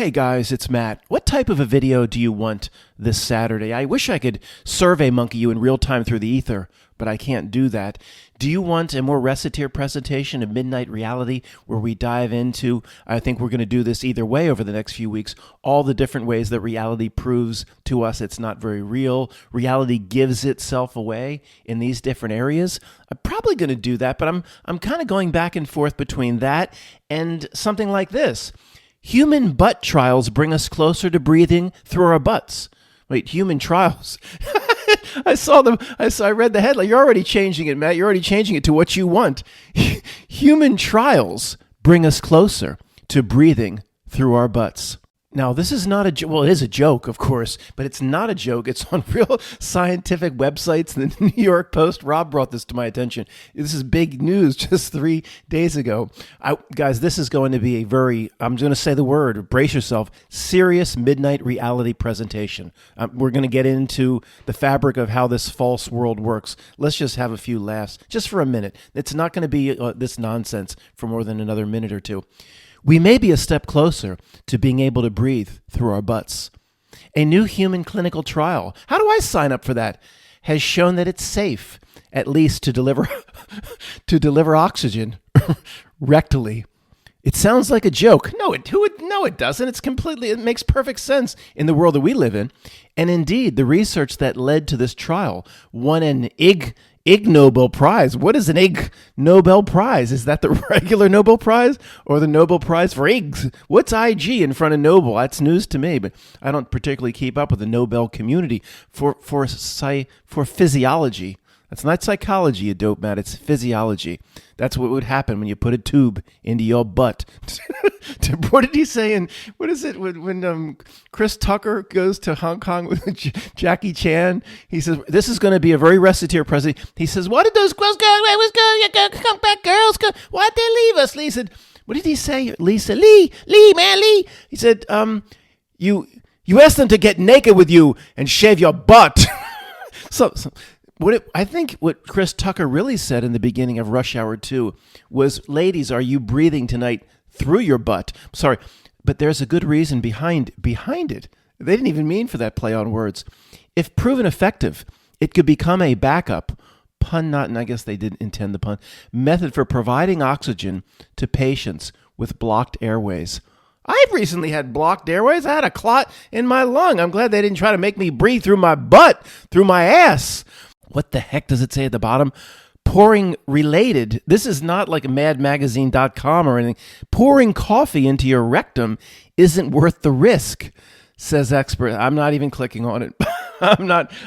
Hey guys, it's Matt. What type of a video do you want this Saturday? I wish I could survey monkey you in real time through the ether, but I can't do that. Do you want a more reciteer presentation of Midnight Reality where we dive into, I think we're going to do this either way over the next few weeks, all the different ways that reality proves to us it's not very real. Reality gives itself away in these different areas. I'm probably going to do that, but I'm kind of going back and forth between that and something like this. Human butt trials bring us closer to breathing through our butts. Wait, human trials? I read the headline. You're already changing it, Matt. You're already changing it to what you want. Human trials bring us closer to breathing through our butts. Now, this is not a joke. Well, it is a joke, of course, but it's not a joke. It's on real scientific websites. The New York Post, Rob brought this to my attention. This is big news just 3 days ago. Guys, this is going to be a very, I'm going to say the word, brace yourself, serious Midnight Reality presentation. We're going to get into the fabric of how this false world works. Let's just have a few laughs, just for a minute. It's not going to be this nonsense for more than another minute or two. We may be a step closer to being able to breathe through our butts. A new human clinical trial, how do I sign up for that, has shown that it's safe, at least to deliver oxygen rectally. It sounds like a joke. No, it doesn't. It makes perfect sense in the world that we live in. And indeed, the research that led to this trial won an Ig Nobel Prize. What is an Ig Nobel Prize? Is that the regular Nobel Prize or the Nobel Prize for Igs? What's IG in front of Nobel? That's news to me, but I don't particularly keep up with the Nobel community for physiology. That's not psychology, you dope, Matt. It's physiology. That's what would happen when you put a tube into your butt. What did he say? What is it when Chris Tucker goes to Hong Kong with Jackie Chan? He says, this is going to be a very reciteer president. He says, why did those girls go? Come back, girls. Why'd they leave us? Lee said, what did he say? Lee said, Lee. He said, you asked them to get naked with you and shave your butt. I think what Chris Tucker really said in the beginning of Rush Hour 2 was, ladies, are you breathing tonight through your butt? Sorry, but there's a good reason behind it. They didn't even mean for that play on words. If proven effective, it could become a backup, pun not, and I guess they didn't intend the pun, method for providing oxygen to patients with blocked airways. I've recently had blocked airways. I had a clot in my lung. I'm glad they didn't try to make me breathe through my butt, through my ass. What the heck does it say at the bottom? Pouring related. This is not like madmagazine.com or anything. Pouring coffee into your rectum isn't worth the risk, says expert. I'm not even clicking on it.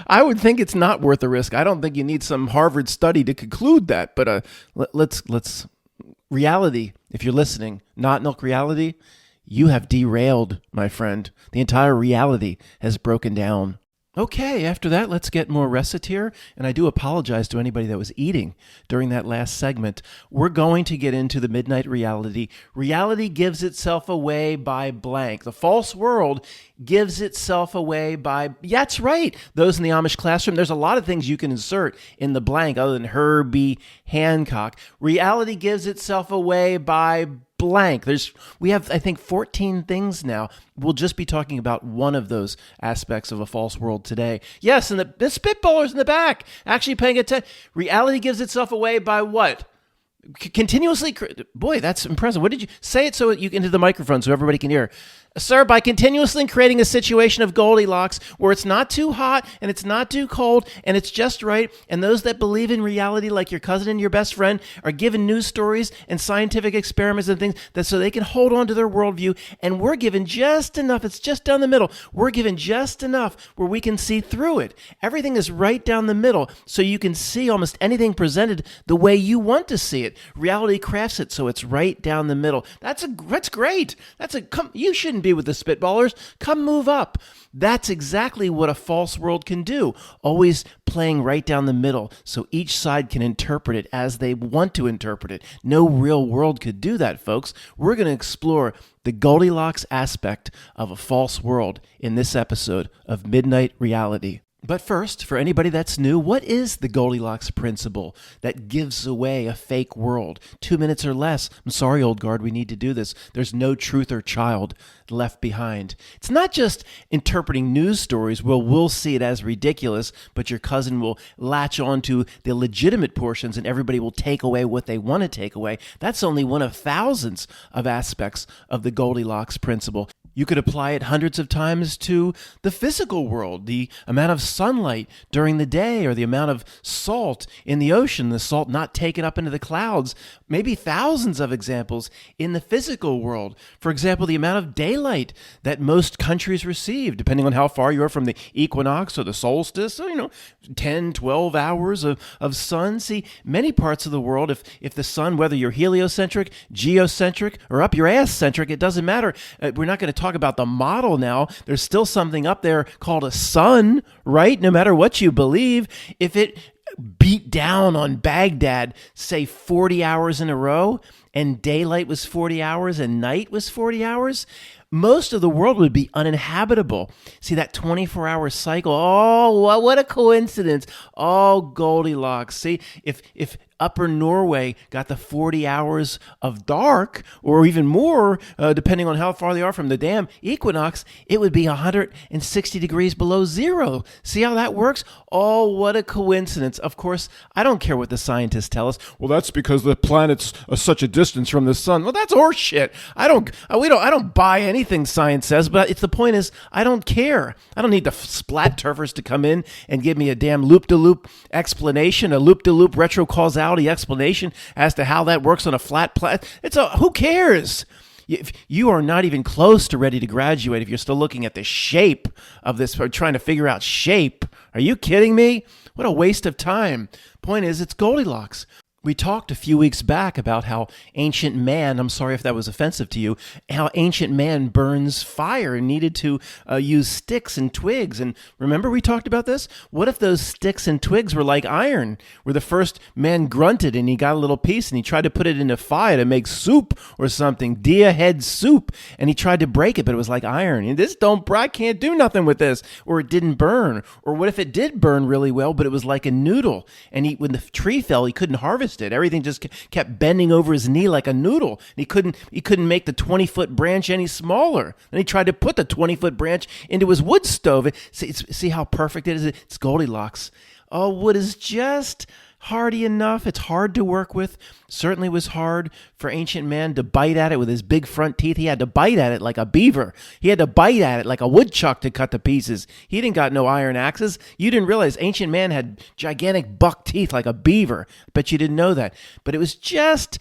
I would think it's not worth the risk. I don't think you need some Harvard study to conclude that. But let's reality, if you're listening, not milk reality, you have derailed, my friend. The entire reality has broken down. Okay, after that, let's get more reciteer, and I do apologize to anybody that was eating during that last segment. We're going to get into the Midnight Reality. Reality gives itself away by blank. The false world gives itself away by, yeah, that's right, those in the Amish classroom. There's a lot of things you can insert in the blank other than Herbie Hancock. Reality gives itself away by blank. We have, I think, 14 things now. We'll just be talking about one of those aspects of a false world today. Yes, and the spitballers in the back actually paying attention. Reality gives itself away by what? Continuously. Boy, that's impressive. What did you say? It so you into the microphone so everybody can hear. Sir, by continuously creating a situation of Goldilocks where it's not too hot and it's not too cold and it's just right, and those that believe in reality like your cousin and your best friend are given news stories and scientific experiments and things that so they can hold on to their worldview, and we're given just enough, it's just down the middle, we're given just enough where we can see through it. Everything is right down the middle so you can see almost anything presented the way you want to see it. Reality crafts it so it's right down the middle. That's great. You shouldn't be with the spitballers. Come move up. That's exactly what a false world can do. Always playing right down the middle so each side can interpret it as they want to interpret it. No real world could do that, folks. We're going to explore the Goldilocks aspect of a false world in this episode of Midnight Reality. But first, for anybody that's new, what is the Goldilocks principle that gives away a fake world? 2 minutes or less. I'm sorry, old guard, we need to do this. There's no truth or child left behind. It's not just interpreting news stories. Well, we'll see it as ridiculous, but your cousin will latch on to the legitimate portions and everybody will take away what they want to take away. That's only one of thousands of aspects of the Goldilocks principle. You could apply it hundreds of times to the physical world, the amount of sunlight during the day or the amount of salt in the ocean, the salt not taken up into the clouds, maybe thousands of examples in the physical world. For example, the amount of daylight that most countries receive, depending on how far you are from the equinox or the solstice, so, 10, 12 hours of sun. See, many parts of the world, if the sun, whether you're heliocentric, geocentric, or up your ass centric, it doesn't matter. We're not going to talk about the model now. There's still something up there called a sun, right? No matter what you believe, if it beat down on Baghdad, say 40 hours in a row, and daylight was 40 hours and night was 40 hours, most of the world would be uninhabitable. See, that 24-hour cycle, oh, what a coincidence. Oh, Goldilocks. See, if Upper Norway got the 40 hours of dark, or even more, depending on how far they are from the damn equinox, it would be 160 degrees below zero. See how that works? Oh, what a coincidence. Of course, I don't care what the scientists tell us. Well, that's because the planet's such a distance from the sun. Well, that's horseshit. I don't buy anything science says, but the point is, I don't care. I don't need the splat turfers to come in and give me a damn loop-de-loop explanation, a loop-de-loop retrocausality explanation as to how that works on a flat planet. Who cares? If you are not even close to ready to graduate, if you're still looking at the shape of this, or trying to figure out shape, are you kidding me? What a waste of time. Point is, it's Goldilocks. We talked a few weeks back about how ancient man, I'm sorry if that was offensive to you, how ancient man burns fire and needed to use sticks and twigs. And remember we talked about this? What if those sticks and twigs were like iron, where the first man grunted and he got a little piece and he tried to put it in a fire to make soup or something, deer head soup, and he tried to break it, but it was like iron. And I can't do nothing with this. Or it didn't burn. Or what if it did burn really well, but it was like a noodle, and when the tree fell, he couldn't harvest it. Everything just kept bending over his knee like a noodle. He couldn't make the 20-foot branch any smaller. Then he tried to put the 20-foot branch into his wood stove. See how perfect it is? It's Goldilocks. Oh, wood is just hardy enough. It's hard to work with. Certainly was hard for ancient man to bite at it with his big front teeth. He had to bite at it like a beaver. He had to bite at it like a woodchuck to cut to pieces. He didn't got no iron axes. You didn't realize ancient man had gigantic buck teeth like a beaver. Bet you didn't know that. But it was just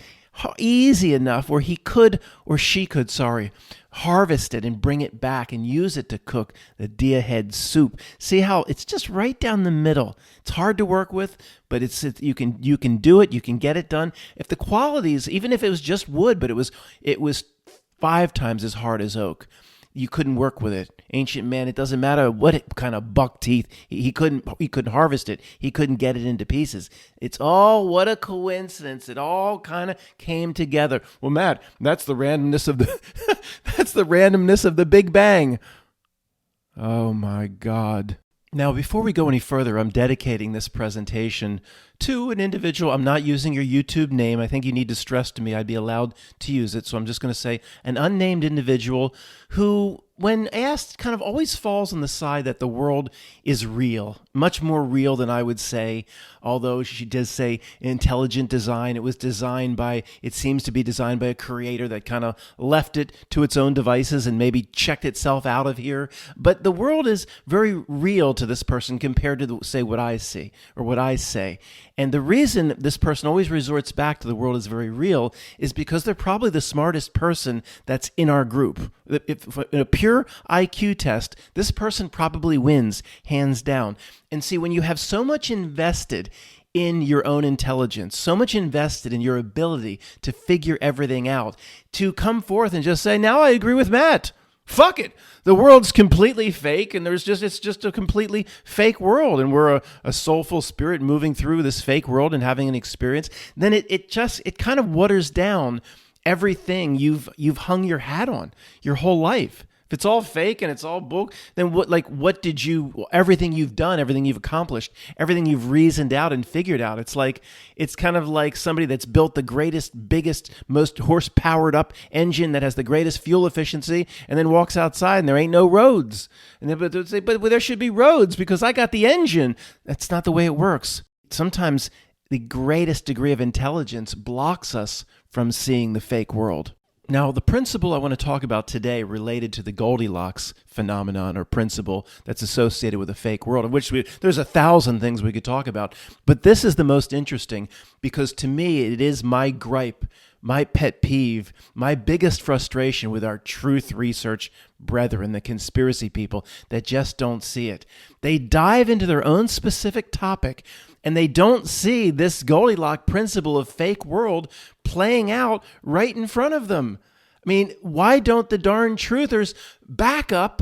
easy enough where he could, or she could, harvest it and bring it back and use it to cook the deer head soup. See how it's just right down the middle. It's hard to work with, but you can do it. You can get it done. If the qualities, even if it was just wood, but it was 5 times as hard as oak, you couldn't work with it. Ancient man, it doesn't matter what kind of buck teeth, he couldn't harvest it. He couldn't get it into pieces. It's all, what a coincidence. It all kind of came together. Well, Matt, that's the randomness of the Big Bang. Oh my God. Now, before we go any further, I'm dedicating this presentation to an individual. I'm not using your YouTube name. I think you need to stress to me I'd be allowed to use it. So I'm just going to say an unnamed individual who, when asked, kind of always falls on the side that the world is real, much more real than I would say, although she does say intelligent design. It seems to be designed by a creator that kind of left it to its own devices and maybe checked itself out of here. But the world is very real to this person compared to, say, what I see or what I say. And the reason this person always resorts back to the world is very real is because they're probably the smartest person that's in our group. If in a pure IQ test, this person probably wins, hands down. And see, when you have so much invested in your own intelligence, so much invested in your ability to figure everything out, to come forth and just say, now I agree with Matt. Fuck it. The world's completely fake, and it's just a completely fake world, and we're a soulful spirit moving through this fake world and having an experience. Then it kind of waters down everything you've hung your hat on your whole life. If it's all fake and it's all bull, then everything you've done, everything you've accomplished, everything you've reasoned out and figured out, it's kind of like somebody that's built the greatest, biggest, most horse-powered up engine that has the greatest fuel efficiency and then walks outside and there ain't no roads. And they say, but there should be roads because I got the engine. That's not the way it works. Sometimes the greatest degree of intelligence blocks us from seeing the fake world. Now, the principle I want to talk about today related to the Goldilocks phenomenon or principle that's associated with a fake world, of which there's 1,000 things we could talk about. But this is the most interesting because to me, it is my gripe, my pet peeve, my biggest frustration with our truth research brethren, the conspiracy people that just don't see it. They dive into their own specific topic and they don't see this Goldilocks principle of fake world playing out right in front of them. I mean, why don't the darn truthers back up,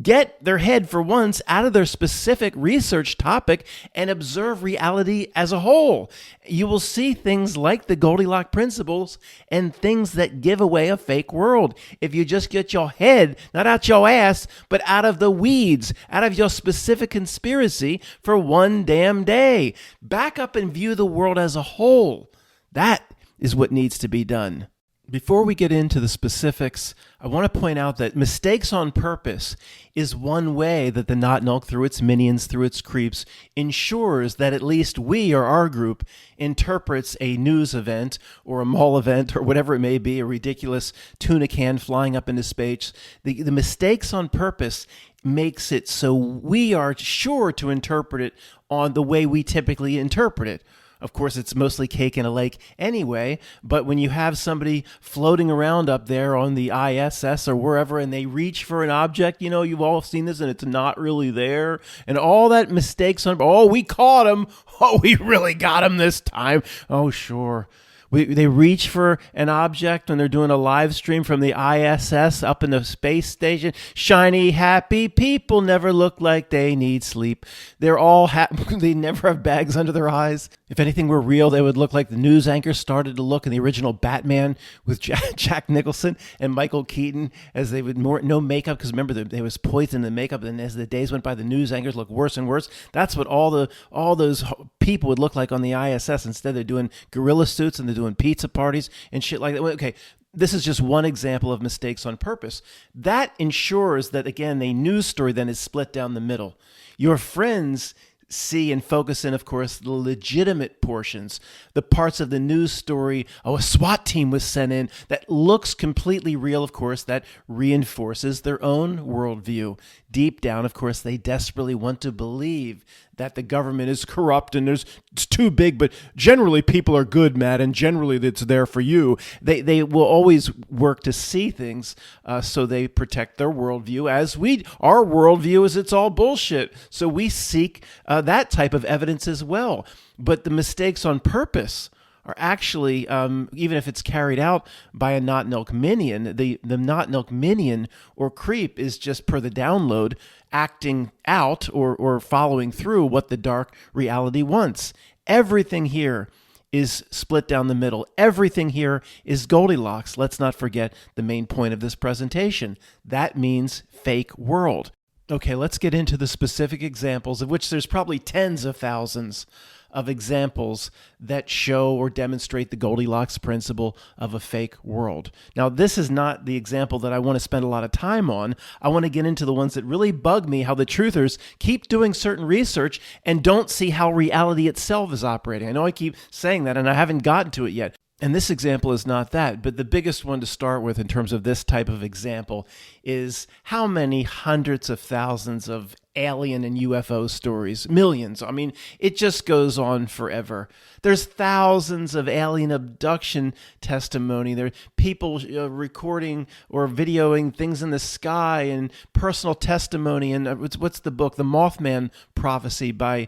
get their head for once out of their specific research topic and observe reality as a whole? You will see things like the Goldilocks principles and things that give away a fake world. If you just get your head, not out your ass, but out of the weeds, out of your specific conspiracy for one damn day. Back up and view the world as a whole. That is what needs to be done. Before we get into the specifics, I want to point out that mistakes on purpose is one way that the Knottnulk, through its minions, through its creeps, ensures that at least we or our group interprets a news event or a mall event or whatever it may be, a ridiculous tuna can flying up into space. The mistakes on purpose makes it so we are sure to interpret it on the way we typically interpret it. Of course, it's mostly cake in a lake anyway, but when you have somebody floating around up there on the ISS or wherever and they reach for an object, you've all seen this and it's not really there, and all that mistakes on, we caught him, we really got him this time, sure. They reach for an object when they're doing a live stream from the ISS up in the space station. Shiny, happy people never look like they need sleep. They're all happy. They never have bags under their eyes. If anything were real, they would look like the news anchors started to look in the original Batman with Jack Nicholson and Michael Keaton, as they would no makeup, because remember there was poison in the makeup, and as the days went by, the news anchors looked worse and worse. That's what all those people would look like on the ISS. Instead, they're doing gorilla suits and they're doing pizza parties and shit like that. Okay, this is just one example of mistakes on purpose. That ensures that, again, a news story then is split down the middle. Your friends see and focus in, of course, the legitimate portions, the parts of the news story. A SWAT team was sent in that looks completely real, of course, that reinforces their own worldview. Deep down, of course, they desperately want to believe that the government is corrupt and it's too big, but generally people are good, Matt, and generally it's there for you. They will always work to see things so they protect their worldview, our worldview is it's all bullshit. So we seek that type of evidence as well. But the mistakes on purpose are actually, even if it's carried out by a Knottnulk minion, the Knottnulk minion or creep is just, per the download, acting out or following through what the dark reality wants. Everything here is split down the middle. Everything here is Goldilocks. Let's not forget the main point of this presentation. That means fake world. Okay, let's get into the specific examples, of which there's probably tens of thousands of examples that show or demonstrate the Goldilocks principle of a fake world. Now, this is not the example that I want to spend a lot of time on. I want to get into the ones that really bug me, how the truthers keep doing certain research and don't see how reality itself is operating. I know I keep saying that, and I haven't gotten to it yet. And this example is not that, but the biggest one to start with in terms of this type of example is how many hundreds of thousands of alien and UFO stories, millions. I mean, it just goes on forever. There's thousands of alien abduction testimony. There are people recording or videoing things in the sky and personal testimony. And what's the book? The Mothman Prophecy by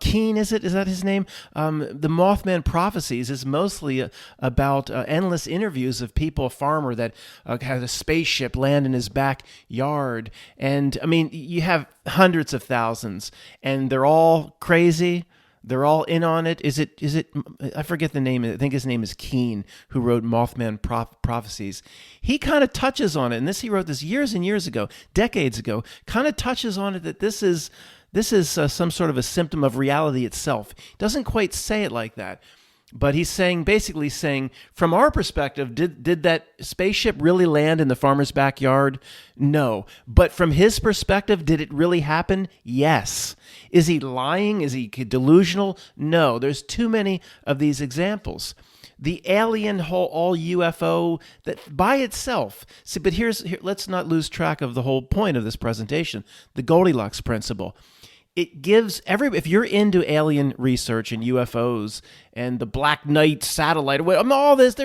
Keen, is it? Is that his name? The Mothman Prophecies is mostly about endless interviews of people, a farmer that had a spaceship land in his backyard. And I mean, you have hundreds of thousands, and they're all crazy. They're all in on it. Is it, I forget the name. I think his name is Keen, who wrote Mothman Prophecies. He kind of touches on it. And he wrote this years and years ago, decades ago, kind of touches on it that this is some sort of a symptom of reality itself. He doesn't quite say it like that. But he's basically saying, from our perspective, did that spaceship really land in the farmer's backyard? No. But from his perspective, did it really happen? Yes. Is he lying? Is he delusional? No. There's too many of these examples. The alien all UFO that by itself. See, but let's not lose track of the whole point of this presentation, the Goldilocks principle. It gives if you're into alien research and UFOs and the Black Knight satellite, all this,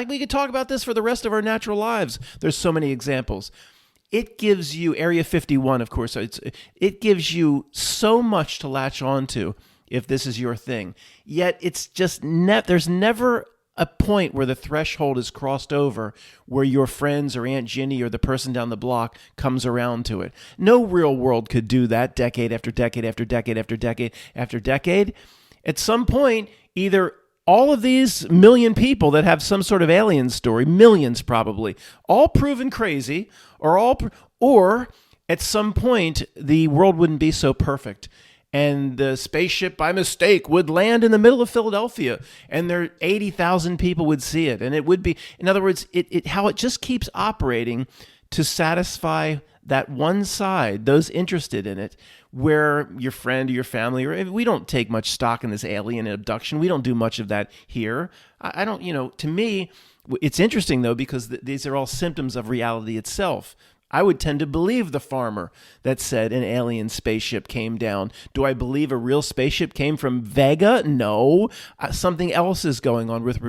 we could talk about this for the rest of our natural lives. There's so many examples. It gives you Area 51, of course. It gives you so much to latch onto if this is your thing. Yet it's just there's never a point where the threshold is crossed over where your friends or Aunt Ginny or the person down the block comes around to it. No real world could do that decade after decade after decade after decade after decade. At some point, either all of these million people that have some sort of alien story, millions probably, all proven crazy, or at some point, the world wouldn't be so perfect. And the spaceship, by mistake, would land in the middle of Philadelphia, and 80,000 people would see it. And it would be, in other words, how it just keeps operating to satisfy that one side, those interested in it, where your friend or your family, we don't take much stock in this alien abduction. We don't do much of that here. I don't, to me, it's interesting, though, because these are all symptoms of reality itself. I would tend to believe the farmer that said an alien spaceship came down. Do I believe a real spaceship came from Vega? No. Something else is going on with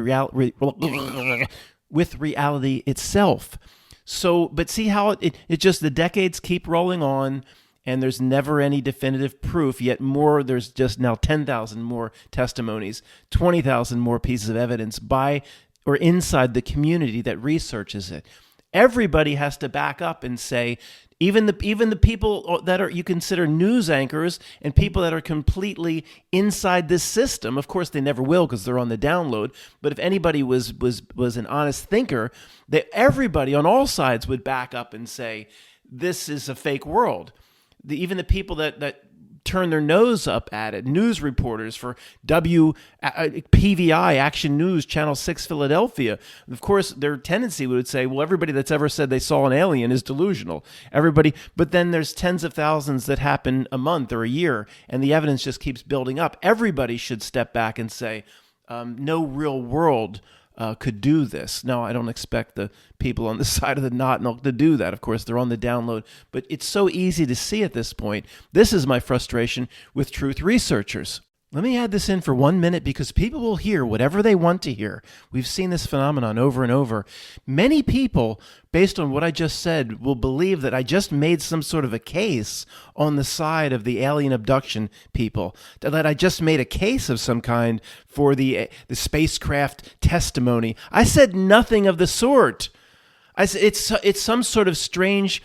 reality itself. So, but see how it just, the decades keep rolling on, and there's never any definitive proof, yet there's just now 10,000 more testimonies, 20,000 more pieces of evidence by or inside the community that researches it. Everybody has to back up and say, even the people that you consider news anchors and people that are completely inside this system. Of course, they never will because they're on the download. But if anybody was an honest thinker, that everybody on all sides would back up and say, this is a fake world. Even the people that turn their nose up at it, news reporters for PVI, Action News, Channel 6 Philadelphia. Of course, their tendency would say, well, everybody that's ever said they saw an alien is delusional. Everybody, but then there's tens of thousands that happen a month or a year, and the evidence just keeps building up. Everybody should step back and say, no real world could do this. Now, I don't expect the people on the side of the knot to do that. Of course, they're on the download, but it's so easy to see at this point. This is my frustration with truth researchers. Let me add this in for 1 minute because people will hear whatever they want to hear. We've seen this phenomenon over and over. Many people, based on what I just said, will believe that I just made some sort of a case on the side of the alien abduction people, that I just made a case of some kind for the spacecraft testimony. I said nothing of the sort. It's some sort of strange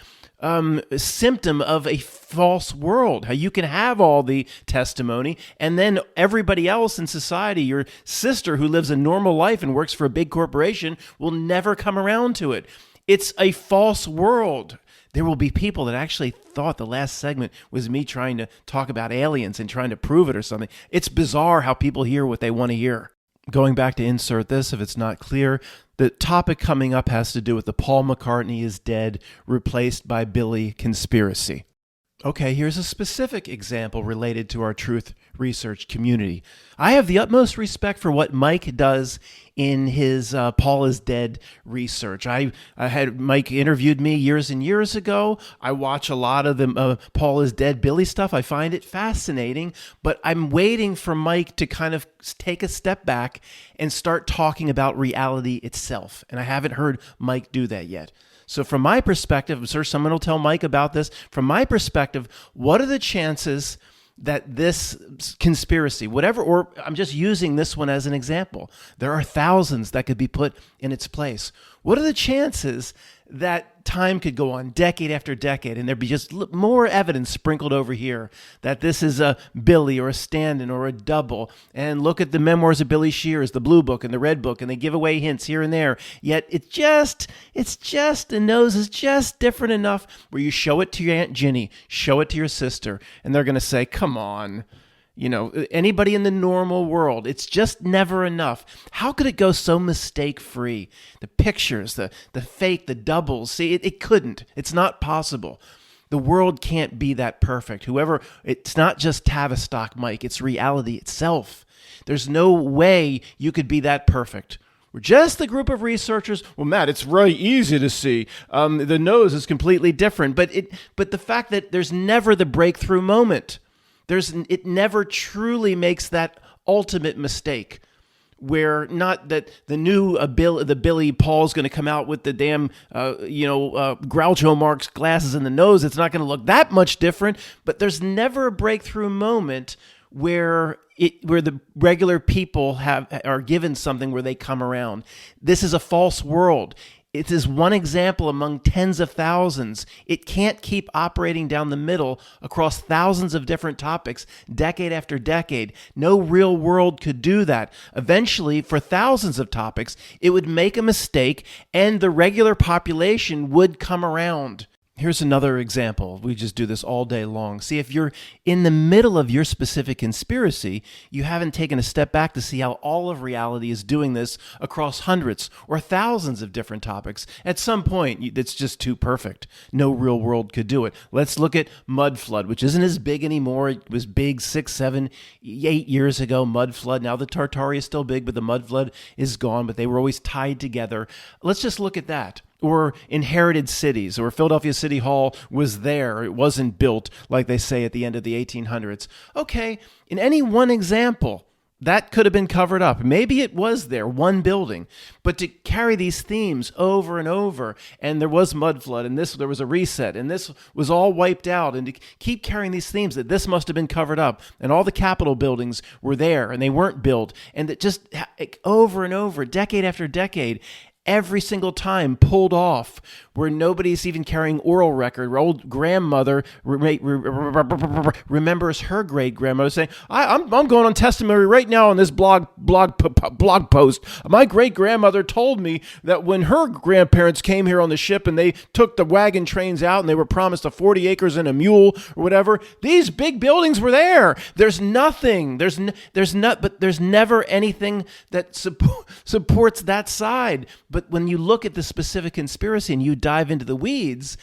symptom of a false world. How you can have all the testimony and then everybody else in society, your sister who lives a normal life and works for a big corporation, will never come around to it. It's a false world. There will be people that actually thought the last segment was me trying to talk about aliens and trying to prove it or something. It's bizarre how people hear what they want to hear. Going back to insert this, if it's not clear, the topic coming up has to do with the Paul McCartney is dead, replaced by Billy conspiracy. Okay, here's a specific example related to our truth research community. I have the utmost respect for what Mike does in his Paul is Dead research. I had Mike interviewed me years and years ago. I watch a lot of the Paul is Dead Billy stuff. I find it fascinating, but I'm waiting for Mike to kind of take a step back and start talking about reality itself. And I haven't heard Mike do that yet. So from my perspective, I'm sure someone will tell Mike about this. From my perspective, what are the chances that this conspiracy, whatever, or I'm just using this one as an example. There are thousands that could be put in its place. What are the chances that time could go on decade after decade, and there'd be just more evidence sprinkled over here that this is a Billy or a stand-in or a double. And look at the memoirs of Billy Shears, the Blue Book and the Red Book, and they give away hints here and there. Yet the nose is just different enough where you show it to your Aunt Ginny, show it to your sister, and they're going to say, come on. Anybody in the normal world, it's just never enough. How could it go so mistake-free? The pictures, the fake, the doubles. See, it couldn't. It's not possible. The world can't be that perfect. It's not just Tavistock, Mike. It's reality itself. There's no way you could be that perfect. We're just a group of researchers. Well, Matt, it's really easy to see. The nose is completely different. But the fact that there's never the breakthrough moment. It never truly makes that ultimate mistake where not that the Billy Paul's going to come out with the damn, Groucho Marx glasses in the nose. It's not going to look that much different, but there's never a breakthrough moment where the regular people are given something where they come around. This is a false world. It is one example among tens of thousands. It can't keep operating down the middle across thousands of different topics, decade after decade. No real world could do that. Eventually, for thousands of topics, it would make a mistake and the regular population would come around. Here's another example. We just do this all day long. See, if you're in the middle of your specific conspiracy, you haven't taken a step back to see how all of reality is doing this across hundreds or thousands of different topics. At some point, it's just too perfect. No real world could do it. Let's look at mud flood, which isn't as big anymore. It was big 6, 7, 8 years ago, mud flood. Now the Tartary is still big, but the mud flood is gone, but they were always tied together. Let's just look at that. Or inherited cities, or Philadelphia City Hall was there. It wasn't built, like they say, at the end of the 1800s. Okay, in any one example, that could have been covered up. Maybe it was there, one building. But to carry these themes over and over, and there was mud flood, and there was a reset, and this was all wiped out, and to keep carrying these themes that this must have been covered up, and all the Capitol buildings were there, and they weren't built, and that just over and over, decade after decade, every single time pulled off where nobody's even carrying oral record. Where old grandmother remembers her great grandmother saying, I'm going on testimony right now on this blog post. My great grandmother told me that when her grandparents came here on the ship and they took the wagon trains out and they were promised 40 acres and a mule or whatever, these big buildings were there. There's nothing. But there's never anything that supports that side. But when you look at the specific conspiracy and you dive into the weeds,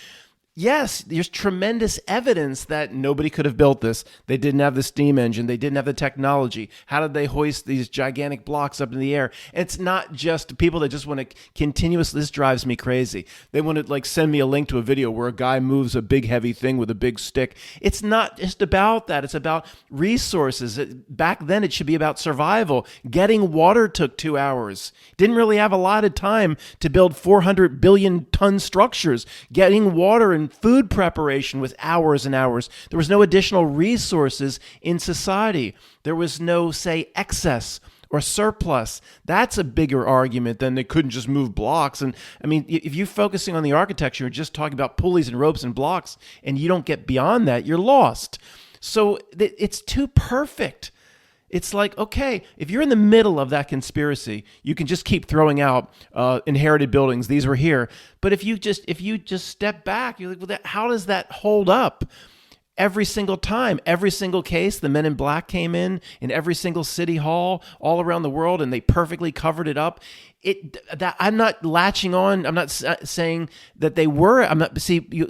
yes, there's tremendous evidence that nobody could have built this. They didn't have the steam engine. They didn't have the technology. How did they hoist these gigantic blocks up in the air? And it's not just people that just want to continuously, this drives me crazy. They want to send me a link to a video where a guy moves a big heavy thing with a big stick. It's not just about that. It's about resources. Back then, it should be about survival. Getting water took 2 hours. Didn't really have a lot of time to build 400 billion ton structures. Getting water and food preparation was hours and hours. There was no additional resources in society. There was no, say, excess or surplus. That's a bigger argument than they couldn't just move blocks. And I mean, if you're focusing on the architecture, you're just talking about pulleys and ropes and blocks, and you don't get beyond that, you're lost. So it's too perfect. It's like, okay, if you're in the middle of that conspiracy, you can just keep throwing out inherited buildings. These were here. But if you just step back, you're like, well, how does that hold up? Every single time, every single case, the Men in Black came in every single city hall all around the world, and they perfectly covered it up. I'm not latching on. I'm not saying that they were.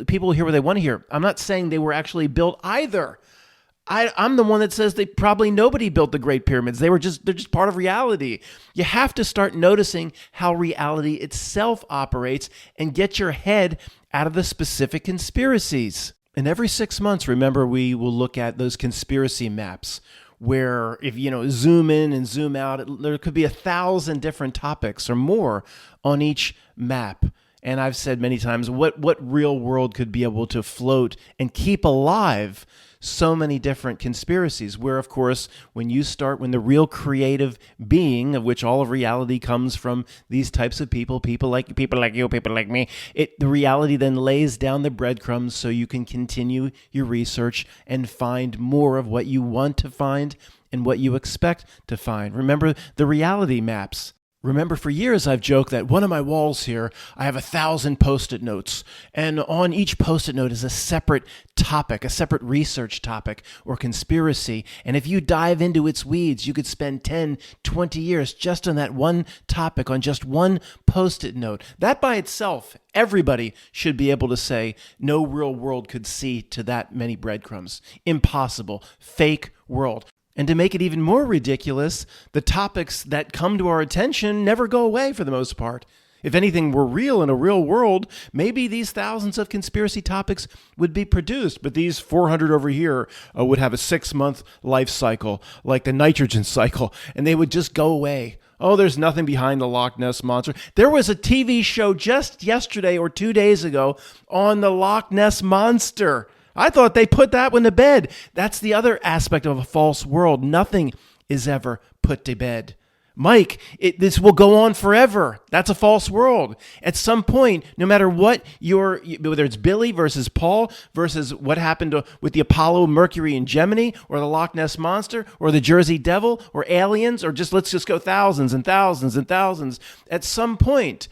People hear what they want to hear. I'm not saying they were actually built either. I'm the one that says nobody built the Great Pyramids. They're just part of reality. You have to start noticing how reality itself operates and get your head out of the specific conspiracies. And every 6 months, remember, we will look at those conspiracy maps where if zoom in and zoom out, there could be 1,000 different topics or more on each map. And I've said many times, what real world could be able to float and keep alive so many different conspiracies, where, of course, when the real creative being, of which all of reality comes from these types of people like you, people like me, the reality then lays down the breadcrumbs so you can continue your research and find more of what you want to find and what you expect to find. Remember the reality maps. Remember, for years I've joked that one of my walls here, I have 1,000 Post-it notes, and on each Post-it note is a separate topic, a separate research topic or conspiracy. And if you dive into its weeds, you could spend 10, 20 years just on that one topic, on just one Post-it note. That by itself, everybody should be able to say no real world could see to that many breadcrumbs. Impossible. Fake world. And to make it even more ridiculous, the topics that come to our attention never go away for the most part. If anything were real in a real world, maybe these thousands of conspiracy topics would be produced, but these 400 over here would have a 6-month life cycle, like the nitrogen cycle, and they would just go away. Oh, there's nothing behind the Loch Ness Monster. There was a TV show just yesterday or 2 days ago on the Loch Ness Monster. I thought they put that one to bed. That's the other aspect of a false world. Nothing is ever put to bed. Mike, this will go on forever. That's a false world. At some point, no matter what whether it's Billy versus Paul versus what happened with the Apollo, Mercury, and Gemini, or the Loch Ness Monster, or the Jersey Devil, or aliens, or let's just go thousands and thousands and thousands. At some point,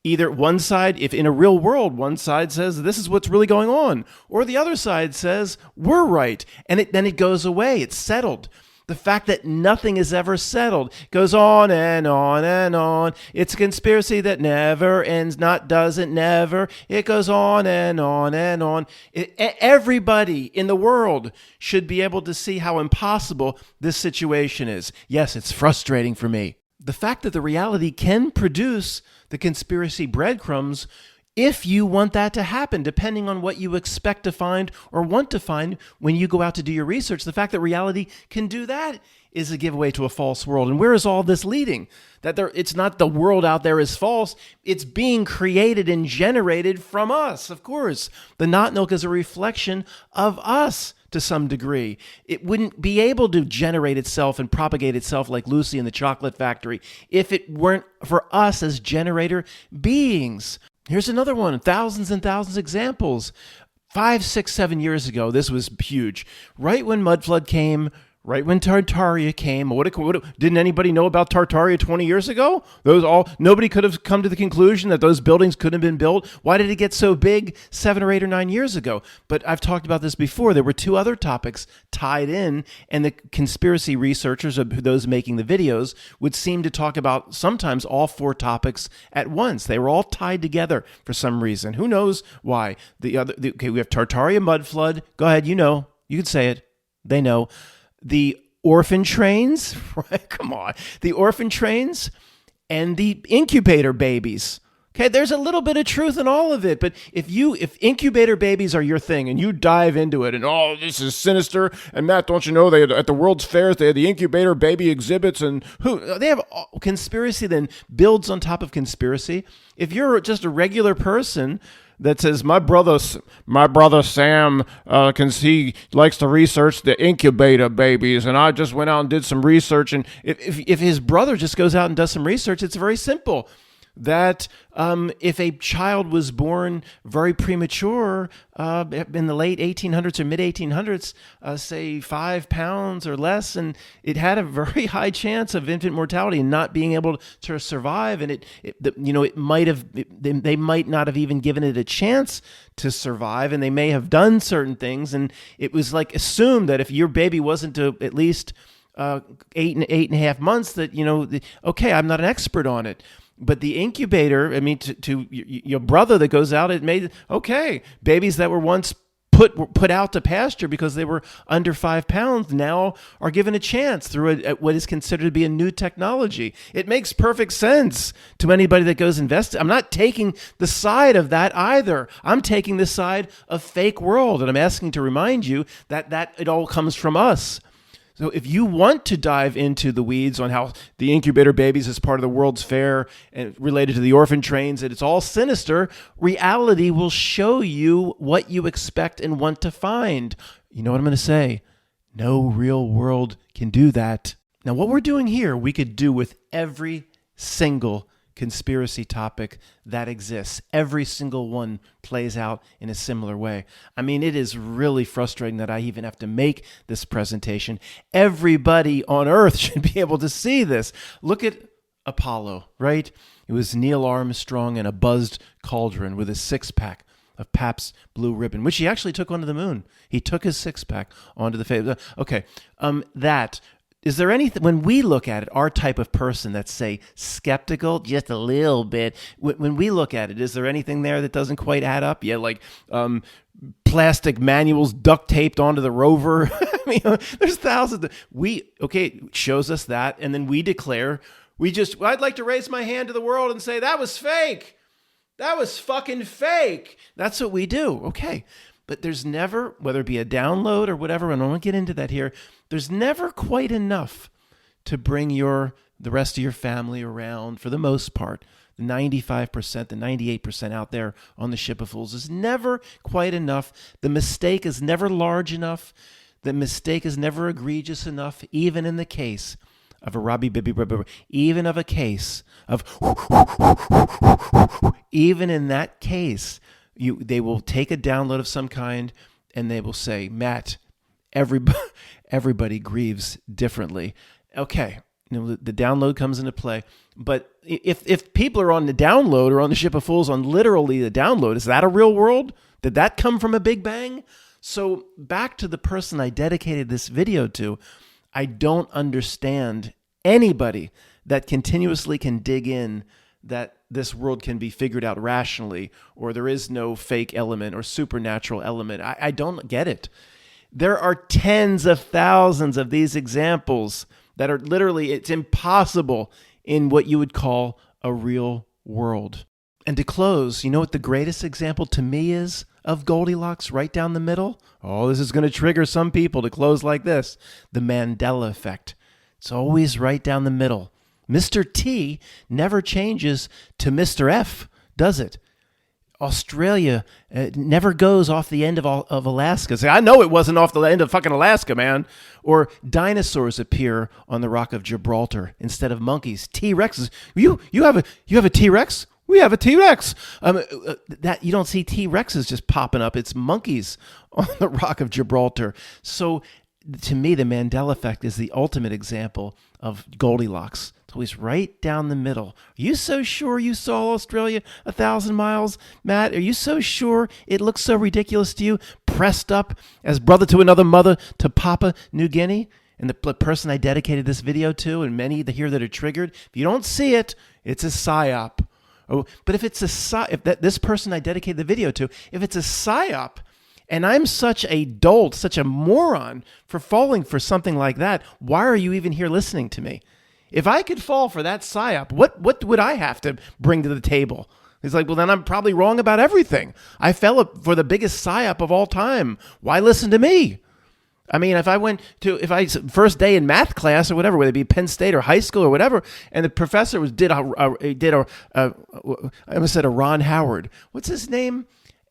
either one side, if in a real world, one side says this is what's really going on, or the other side says we're right, and then it goes away. It's settled. The fact that nothing is ever settled goes on and on and on. It's a conspiracy that never ends, never. It goes on and on and on. Everybody in the world should be able to see how impossible this situation is. Yes, it's frustrating for me. The fact that the reality can produce the conspiracy breadcrumbs, if you want that to happen, depending on what you expect to find or want to find when you go out to do your research, the fact that reality can do that is a giveaway to a false world. And where is all this leading? That it's not the world out there is false. It's being created and generated from us, of course. The Not Milk is a reflection of us to some degree. It wouldn't be able to generate itself and propagate itself like Lucy in the Chocolate Factory if it weren't for us as generator beings. Here's another one, thousands and thousands of examples. 5, 6, 7 years ago, this was huge. Right when mud flood came, right when Tartaria came, didn't anybody know about Tartaria 20 years ago? Nobody could have come to the conclusion that those buildings couldn't have been built. Why did it get so big 7 or 8 or 9 years ago? But I've talked about this before. There were 2 other topics tied in, and the conspiracy researchers, those making the videos, would seem to talk about sometimes all 4 topics at once. They were all tied together for some reason. Who knows why? We have Tartaria mud flood. Go ahead, you can say it. They know. The orphan trains, right? Come on. The orphan trains and the incubator babies. Okay, there's a little bit of truth in all of it, but if incubator babies are your thing and you dive into it and this is sinister, and Matt, don't you know they at the World's Fairs they had the incubator baby exhibits, and they have conspiracy then builds on top of conspiracy. If you're just a regular person that says my brother Sam he likes to research the incubator babies, and I just went out and did some research, and if his brother just goes out and does some research, it's very simple. That if a child was born very premature in the late 1800s or mid 1800s, say 5 pounds or less, and it had a very high chance of infant mortality and not being able to survive, and they might not have even given it a chance to survive, and they may have done certain things, and it was like assumed that if your baby wasn't to at least 8.5 months, that okay, I'm not an expert on it. But the incubator, to your brother that goes out, it made, okay, babies that were once put out to pasture because they were under 5 pounds now are given a chance through what is considered to be a new technology. It makes perfect sense to anybody that goes invest. I'm not taking the side of that either. I'm taking the side of fake world, and I'm asking to remind you that it all comes from us. So if you want to dive into the weeds on how the incubator babies is part of the World's Fair and related to the orphan trains, and it's all sinister, reality will show you what you expect and want to find. You know what I'm going to say? No real world can do that. Now, what we're doing here, we could do with every single conspiracy topic that exists. Every single one plays out in a similar way. I mean, it is really frustrating that I even have to make this presentation. Everybody on Earth should be able to see this. Look at Apollo, right? It was Neil Armstrong in a buzzed cauldron with a six-pack of Pabst Blue Ribbon, which he actually took onto the moon. He took his six-pack onto the face. Okay, is there anything, when we look at it, our type of person that's, say, skeptical, just a little bit, when we look at it, is there anything there that doesn't quite add up? Yeah, like plastic manuals duct taped onto the rover. I mean, there's thousands. It shows us that, and then we declare, I'd like to raise my hand to the world and say, that was fake. That was fucking fake. That's what we do. Okay. But there's never, whether it be a download or whatever, and I won't get into that here, there's never quite enough to bring the rest of your family around, for the most part. The 95%, the 98% out there on the ship of fools is never quite enough. The mistake is never large enough. The mistake is never egregious enough, even in the case of a Robbie Bibby, even of a case of, even in that case, they will take a download of some kind and they will say, Matt, everybody grieves differently. Okay, the download comes into play. But if people are on the download or on the ship of fools on literally the download, is that a real world? Did that come from a big bang? So back to the person I dedicated this video to, I don't understand anybody that continuously can dig in that this world can be figured out rationally, or there is no fake element or supernatural element. I don't get it. There are tens of thousands of these examples that are literally, it's impossible in what you would call a real world. And to close, you know what the greatest example to me is of Goldilocks right down the middle? Oh, this is going to trigger some people to close like this. The Mandela effect. It's always right down the middle. Mr. T never changes to Mr. F, does it? Australia never goes off the end of Alaska. Say, I know it wasn't off the end of fucking Alaska, man. Or dinosaurs appear on the Rock of Gibraltar instead of monkeys. T-Rexes. You have a T-Rex? We have a T-Rex. That you don't see T-Rexes just popping up. It's monkeys on the Rock of Gibraltar. So to me, the Mandela effect is the ultimate example of Goldilocks. It's always right down the middle. Are you so sure you saw Australia 1,000 miles, Matt? Are you so sure it looks so ridiculous to you? Pressed up as brother to another mother to Papua New Guinea? And the person I dedicated this video to, and many here that are triggered, if you don't see it, it's a psyop. Oh, but if it's this person I dedicated the video to, if it's a psyop, and I'm such a dolt, such a moron for falling for something like that, why are you even here listening to me? If I could fall for that psyop, what would I have to bring to the table? He's like, well, then I'm probably wrong about everything. I fell for the biggest psyop of all time. Why listen to me? I mean, if I first day in math class or whatever, whether it be Penn State or high school or whatever, and the professor I almost said a Ron Howard. What's his name?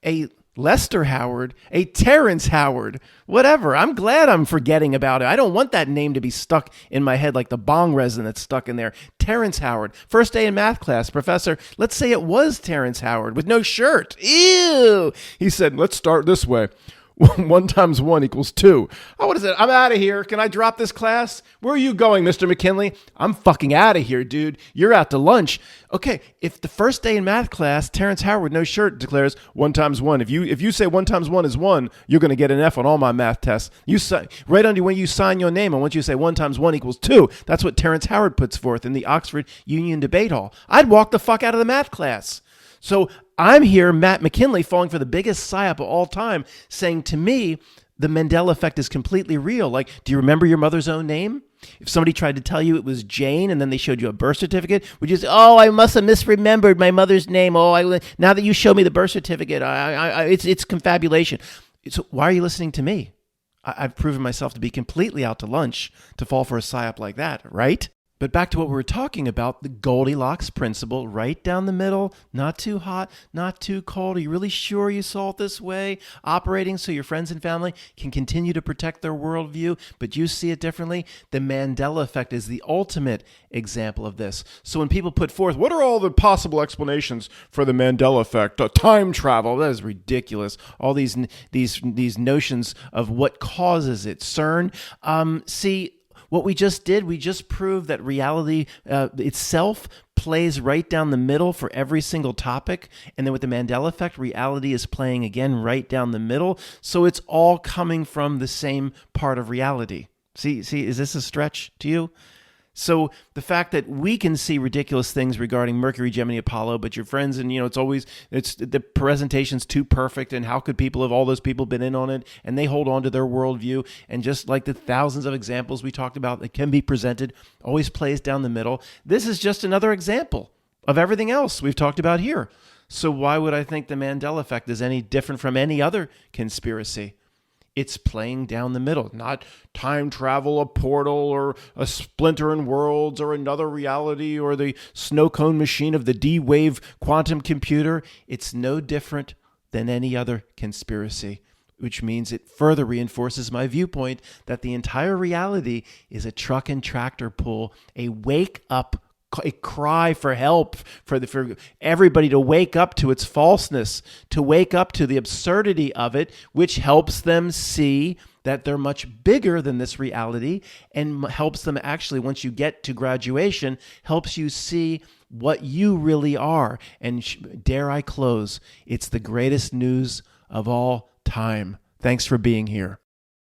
A Lester Howard, a Terrence Howard, whatever. I'm glad I'm forgetting about it. I don't want that name to be stuck in my head like the bong resin that's stuck in there. Terrence Howard. First day in math class, professor, let's say it was Terrence Howard with no shirt. Ew. He said, let's start this way. 1 times 1 equals 2. Oh, what is it? I'm out of here. Can I drop this class? Where are you going, Mr. McKinley? I'm fucking out of here, dude. You're out to lunch. Okay, if the first day in math class, Terrence Howard, no shirt, declares 1 times 1. If you say 1 times 1 is 1, you're going to get an F on all my math tests. Right under when you sign your name, I want you to say 1 times 1 equals 2. That's what Terrence Howard puts forth in the Oxford Union Debate Hall. I'd walk the fuck out of the math class. So I'm here, Matt McKinley, falling for the biggest psyop of all time, saying to me, the Mandela effect is completely real. Like, do you remember your mother's own name? If somebody tried to tell you it was Jane and then they showed you a birth certificate, would you say, oh, I must have misremembered my mother's name. Oh, now that you show me the birth certificate, it's confabulation. So why are you listening to me? I've proven myself to be completely out to lunch to fall for a psyop like that, right? But back to what we were talking about, the Goldilocks principle, right down the middle, not too hot, not too cold. Are you really sure you saw it this way? Operating so your friends and family can continue to protect their worldview, but you see it differently. The Mandela effect is the ultimate example of this. So when people put forth, what are all the possible explanations for the Mandela effect? Time travel, that is ridiculous. All these notions of what causes it. CERN, see, what we just did, we just proved that reality itself plays right down the middle for every single topic. And then with the Mandela effect, reality is playing again right down the middle. So it's all coming from the same part of reality. See, is this a stretch to you? So the fact that we can see ridiculous things regarding Mercury, Gemini, Apollo, but your friends and, it's the presentation's too perfect. And how could all those people been in on it? And they hold on to their worldview. And just like the thousands of examples we talked about that can be presented, always plays down the middle. This is just another example of everything else we've talked about here. So why would I think the Mandela effect is any different from any other conspiracy? It's playing down the middle, not time travel, a portal, or a splinter in worlds, or another reality, or the snow cone machine of the D-wave quantum computer. It's no different than any other conspiracy, which means it further reinforces my viewpoint that the entire reality is a truck and tractor pull, a wake-up a cry for help, for everybody to wake up to its falseness, to wake up to the absurdity of it, which helps them see that they're much bigger than this reality, and helps them actually, once you get to graduation, helps you see what you really are. And dare I close, it's the greatest news of all time. Thanks for being here.